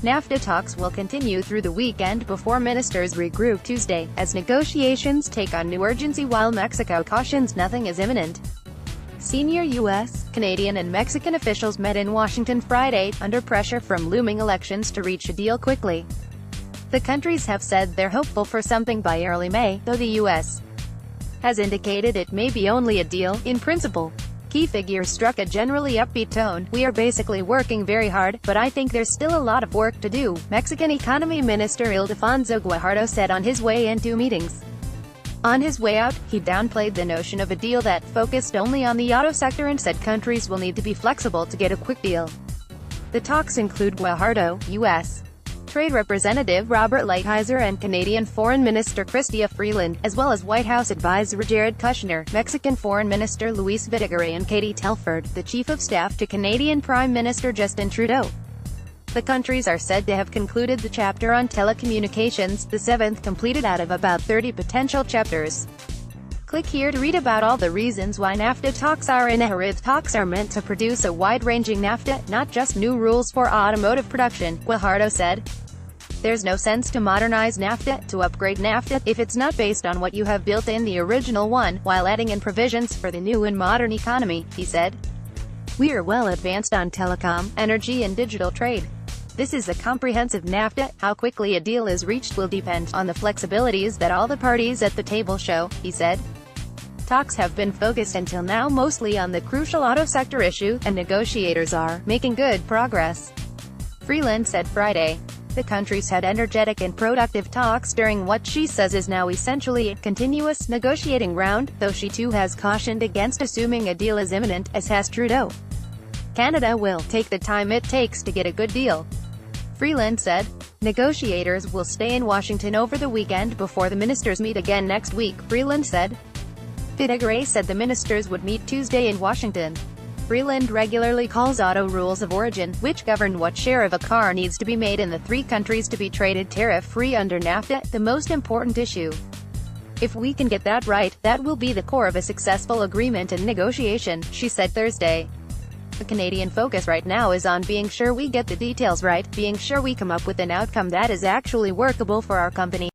Nafta talks will continue through the weekend before ministers regroup Tuesday, as negotiations take on new urgency while Mexico cautions nothing is imminent. Senior U.S., Canadian and Mexican officials met in Washington Friday, under pressure from looming elections to reach a deal quickly. The countries have said they're hopeful for something by early May, though the U.S. has indicated it may be only a deal, in principle. Key figures struck a generally upbeat tone. "We are basically working very hard, but I think there's still a lot of work to do," Mexican Economy Minister Ildefonso Guajardo said on his way into meetings. On his way out, he downplayed the notion of a deal that focused only on the auto sector and said countries will need to be flexible to get a quick deal. The talks include Guajardo, U.S. Trade Representative Robert Lighthizer and Canadian Foreign Minister Chrystia Freeland, as well as White House advisor Jared Kushner, Mexican Foreign Minister Luis Videgaray and Katie Telford, the Chief of Staff to Canadian Prime Minister Justin Trudeau. The countries are said to have concluded the chapter on telecommunications, the seventh completed out of about 30 potential chapters. Click here to read about all the reasons why NAFTA talks are in a hurry. Talks are meant to produce a wide-ranging NAFTA, not just new rules for automotive production, Guajardo said. There's no sense to modernize NAFTA, to upgrade NAFTA, if it's not based on what you have built in the original one, while adding in provisions for the new and modern economy, he said. We are well advanced on telecom, energy and digital trade. This is a comprehensive NAFTA. How quickly a deal is reached will depend on the flexibilities that all the parties at the table show, he said. Talks have been focused until now mostly on the crucial auto sector issue, and negotiators are making good progress. Freeland said Friday. The countries had energetic and productive talks during what she says is now essentially a continuous negotiating round, though she too has cautioned against assuming a deal is imminent, as has Trudeau. Canada will take the time it takes to get a good deal, Freeland said. Negotiators will stay in Washington over the weekend before the ministers meet again next week, Freeland said. Videgaray said the ministers would meet Tuesday in Washington. Freeland regularly calls auto rules of origin, which govern what share of a car needs to be made in the three countries to be traded tariff-free under NAFTA, the most important issue. If we can get that right, that will be the core of a successful agreement and negotiation, she said Thursday. The Canadian focus right now is on being sure we get the details right, being sure we come up with an outcome that is actually workable for our company.